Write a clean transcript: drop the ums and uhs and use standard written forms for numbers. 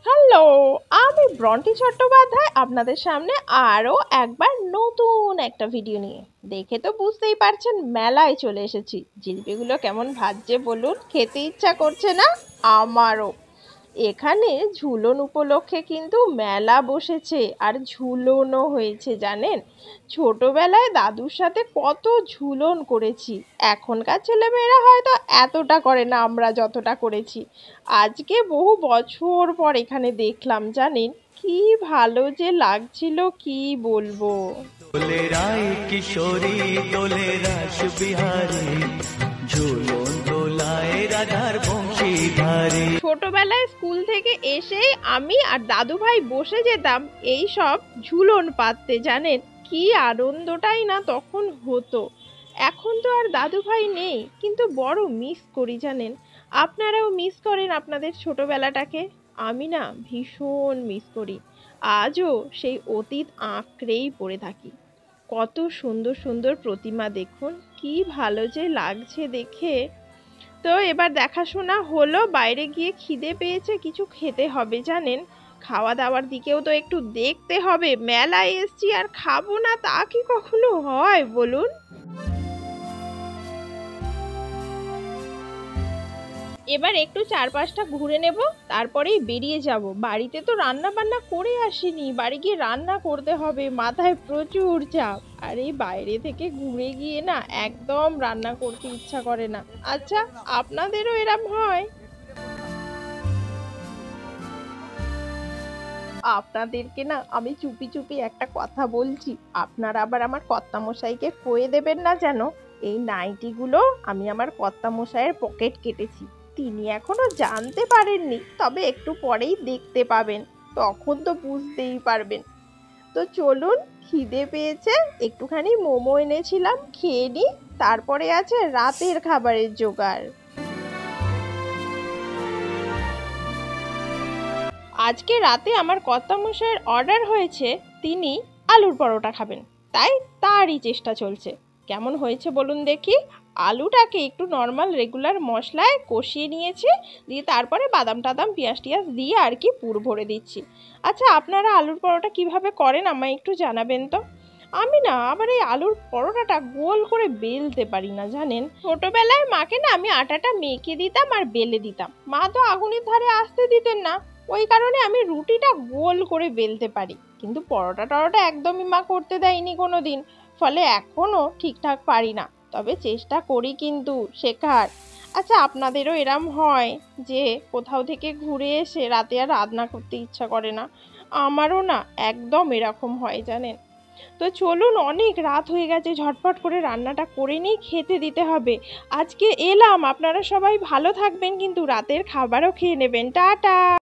Hello, আমি Brontë Chattopadhyay আপনাদের সামনে আরও একবার নতুন একটা ভিডিও নিয়ে। দেখে তো বুঝতেই পারছেন মেলায় চলে এসেছি। জিলিপিগুলো কেমন ভাজছে বলুন, খেতে ইচ্ছা করছে না? আমারও। এখানে ঝুলন উপলক্ষে কিন্তু মেলা বসেছে আর ঝুলনও হয়েছে জানেন। ছোটবেলায় দাদুর সাথে কত ঝুলন করেছি, এখনকার ছেলেমেয়েরা হয়তো এতটা করে না আমরা যতটা করেছি। আজকে বহু বছর পর এখানে দেখলাম জানেন, কি ভালো যে লাগছিল কি বলবো। দোলে রায় কিশোরী দোলে রাস বিহারী ঝুলন দোলায় রাধার বংশীধারী। ছোটবেলায় স্কুল থেকে এসেই আমি আর দাদু ভাই বসে যেতাম এই সব ঝুলন পাততে জানেন, কি আনন্দটাই না তখন হতো। এখন তো আর দাদু ভাই নেই, কিন্তু বড় মিস করি জানেন। আপনারাও মিস করেন আপনাদের ছোটবেলাটাকে? আমি না ভীষণ মিস করি। আজও সেই অতীত আঁকড়েই পড়ে থাকি। কত সুন্দর সুন্দর প্রতিমা দেখুন, কি ভালো যে লাগছে দেখে। তো এবার দেখাশোনা হলো, বাইরে গিয়ে খিদে পেয়েছে, কিছু খেতে হবে জানেন। খাওয়া দাওয়ার দিকেও তো একটু দেখতে হবে। মেলায় এসছি আর খাবো না তা কি কখনো হয় বলুন? এবার একটু চারপাশটা ঘুরে নেব, তারপরেই বেরিয়ে যাব। বাড়িতে তো রান্না বান্না করে আসিনি, বাড়ি গিয়ে রান্না করতে হবে, মাথায় প্রচুর চাপ। আর এই বাইরে থেকে ঘুরে গিয়ে না একদম রান্না করতে ইচ্ছা করে না। আচ্ছা, আপনাদেরও এরম হয়? আপনাদেরকে না আমি চুপি চুপি একটা কথা বলছি, আপনারা আবার আমার কর্তামশাইকে কয়ে দেবেন না যেন। এই নাইটিগুলো আমি আমার কর্তামশাইয়ের পকেট কেটেছি। তিনি এখনো জানতে পারেননি, তবে একটু পরেই দেখতে পাবেন, তখন তো বুঝতেই পারবেন। তো চলুন, খিদে পেয়েছে, একটুখানি মোমো এনেছিলাম, খেয়ে নিই, তারপরে আছে রাতের খাবারের জোগাড়। আজকে রাতে আমার কর্তামশাইয়ের অর্ডার হয়েছে, তিনি আলুর পরোটা খাবেন, তাই তারই চেষ্টা চলছে। কেমন হয়েছে বলুন দেখি। আলুটাকে একটু নর্মাল রেগুলার মশলায় কষিয়ে নিয়েছি, দিয়ে তারপরে বাদাম টাদাম পেঁয়াজ টিয়াজ দিয়ে আর কি পুর ভরে দিচ্ছি। আচ্ছা, আপনারা আলুর পরোটা কিভাবে করেন আমায় একটু জানাবেন তো। আমি না আবার এই আলুর পরোটাটা গোল করে বেলতে পারি না জানেন। ছোটবেলায় মাকে না আমি আটাটা মেখে দিতাম আর বেলে দিতাম, মা তো আগুনের ধারে আসতে দিতেন না, ওই কারণে আমি রুটিটা গোল করে বেলতে পারি, কিন্তু পরোটা টরোটা একদমই মা করতে দেয়নি কোনো দিন, ফলে এখনও ঠিকঠাক পারি না, তবে চেষ্টা করি কিন্তু শেখার। আচ্ছা, আপনাদেরও এরম হয় যে কোথাও থেকে ঘুরে এসে রাতে আর রান্না করতে ইচ্ছা করে না? আমারও না একদম এরকম হয় জানেন। তো চলুন, অনেক রাত হয়ে গেছে, ঝটপট করে রান্নাটা করে নিই, খেতে দিতে হবে। আজকে এলাম, আপনারা সবাই ভালো থাকবেন, কিন্তু রাতের খাবারও খেয়ে নেবেন। টাটা।